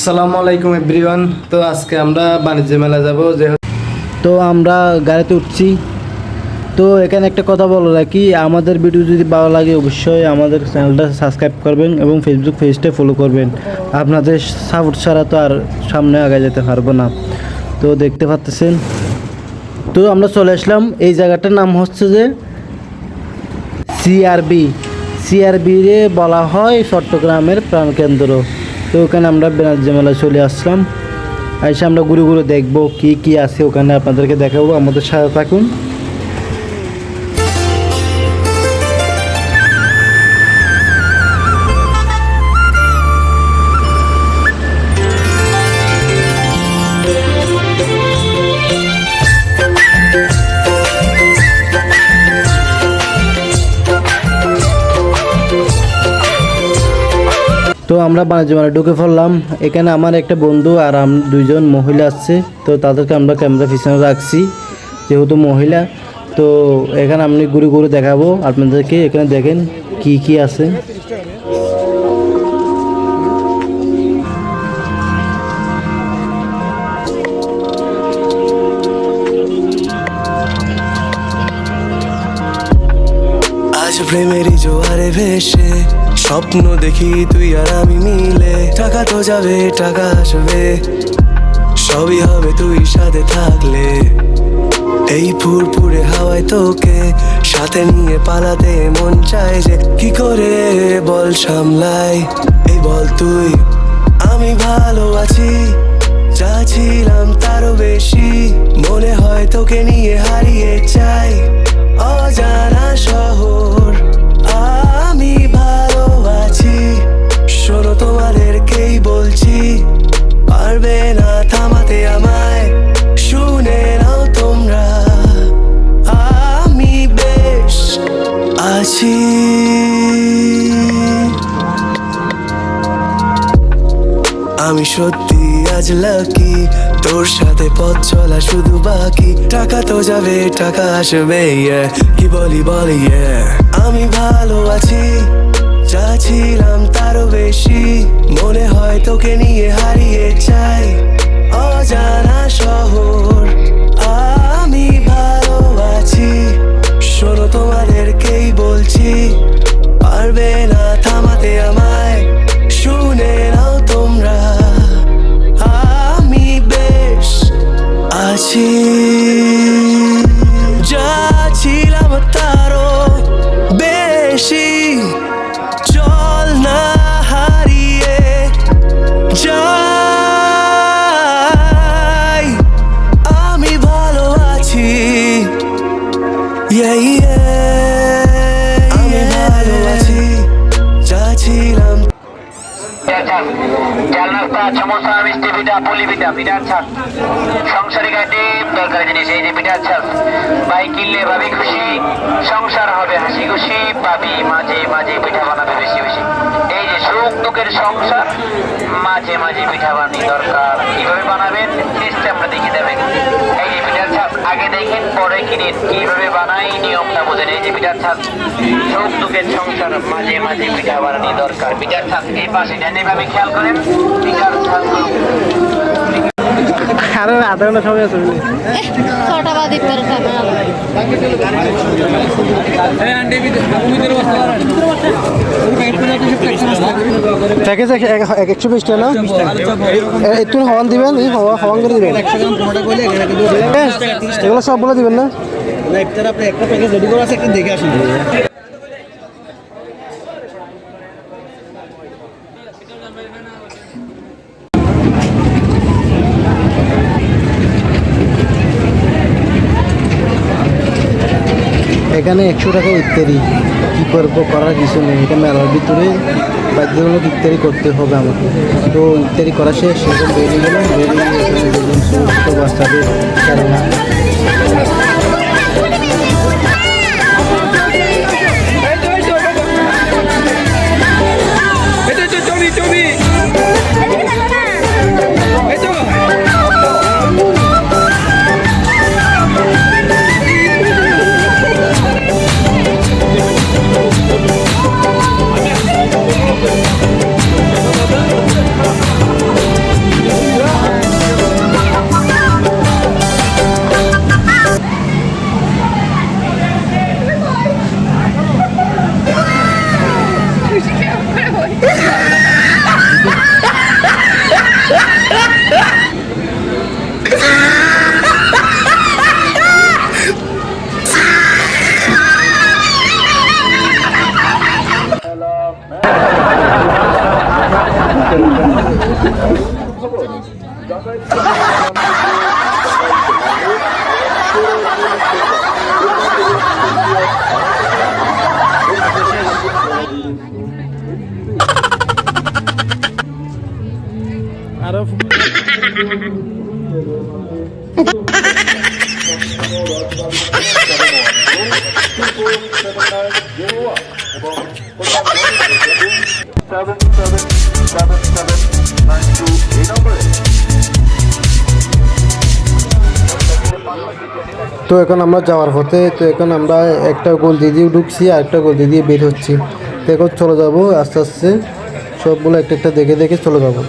আসসালামু আলাইকুম এভরিওয়ান। তো আজকে আমরা বাণিজ্য মেলা যাব। তো আমরা গাড়িতে উঠছি। তো এখানে একটা কথা বলো রাখি, আমাদের ভিডিও যদি ভালো লাগে অবশ্যই আমাদের চ্যানেলটা সাবস্ক্রাইব করবেন এবং ফেসবুক পেজটা ফলো করবেন। আপনাদের সাপোর্ট ছাড়া তো আর সামনে আগে যেতে পারবো না। তো দেখতে পাচ্ছেন, তো আমরা চলে আসলাম। এই জায়গাটার নাম হচ্ছে যে সিআরবি রে বলা হয় চট্টগ্রামের প্রাণকেন্দ্র। তো ওখানে আমরা বাণিজ্য মেলায় চলে আসলাম। এসে আমরা ঘুরে ঘুরে দেখবো কি আছে ওখানে, আপনাদেরকে দেখাবো। আমাদের সাথে থাকুন। তো আমরা বাণিজ্য মেলায় ঢুকে পড়লাম। এখানে আমার একটা বন্ধু আর দুইজন মহিলা আসছে। তো তাদেরকে আমরা ক্যামেরা পিছনে রাখছি যেহেতু মহিলা। তো এখানে আমি ঘুরে ঘুরে দেখাবো আপনাদেরকে। এখানে দেখেন কি আছে। আজ প্রেমেরই জোয়ারে ভেসে স্বপ্ন দেখি তুই আর আমি মিলে। টাকা তো যাবে টাকা আসবে, সবই হবে তুই সাথে থাকলে। এই ফুরফুরে হাওয়ায় তোকে সাথে নিয়ে পালাতে মন চায় যে কি করে বল সামলাই। এই বল তুই, আমি ভালো আছি, যা ছিলাম তারও বেশি। মনে হয় তোকে নিয়ে হারিয়ে চাই অজানা শহর। আমি ভালো আছি, শোনো তোমাদেরকেই বলছি, পারবে না থামাতে আমায়, শুনে নাও তোমরা। আমি বেশ আছি। আমি সত্যি আজ লাকি, তোর সাথে পথ চলা শুধু বাকি। টাকা তো যাবে টাকা আসবে, কি বলি বলি। আমি ভালো আছি, যা ছিলাম তারও বেশি। মনে হয় তোকে নিয়ে হারিয়ে চাই অজানা শহর। আমি ভালো আছি, শোনো তোমাদেরকেই বলছি, পারবে না থামাতে আমায়, শুনে নাও তোমরা। আমি বেশ আছি, যা ছিলাম তারও বেশি। চল না হারিয়ে যাই, আমি ভালো আছি। আমি ভালো আছি, যা ছিলাম। চাল নাস্তা, সমোসা, মিষ্টি, পিঠা, পুলি পিঠা, পিঠার ছাপ, সংসারী গাইতে দরকারি জিনিস। এই যে পিঠার ছাপ, ভাই কিনলে ভাবি খুশি, সংসার হবে হাসি খুশি, পাবি মাঝে মাঝে পিঠা বানাবে বেশি বেশি। এই যে সুখ দুঃখের সংসার, মাঝে মাঝে পিঠা বানিয়ে দরকার। কিভাবে বানাবেন সিস্টেমটা দেখিয়ে দেবেন। এই যে পিঠার ছাপ, আগে দেখেন পরে কিনেন, কিভাবে বানাই নিয়মটা বোঝেন। এই যে পিঠার ছাপ, সুখ দুঃখের সংসার, মাঝে মাঝে পিঠা বানানি দরকার। পিঠার ছাপ এই পাশে ডানে ভাবে খেয়াল করেন। পিঠার ছাপ আরে আধা ঘন্টা সময় আছে। ছটা বাদে প্যাকেজ 120 টাকা না? একটু হওয়ান দিবেন, হওয়ান করে দিবেন। এগুলো সব বলে দিবেন না? আপনি একটা প্যাকেজ রেডি করে আছে, একটু দেখে আসুন। এখানে 100 টাকা ইত্যাদি। কী করবো, করার কিছু নেই। এটা মেলার ভিতরে বাধ্যতামূলক ইত্যাদি করতে হবে আমাকে। তো ইত্যাদি করা শেষ, সেরকম বেরিয়ে গেলাম। বেরিয়ে দেখলাম সমস্ত বাচ্চাদের খেলনা। আরো তো এখন আমরা যাওয়ার পথে, তো এখন আমরা একটা গলতি দিয়ে ঢুকছি আর একটা গলতি দিয়ে বের হচ্ছি। তো এখন চলে যাবো আস্তে আস্তে, সবগুলো একটা একটা দেখে দেখে চলে যাবো।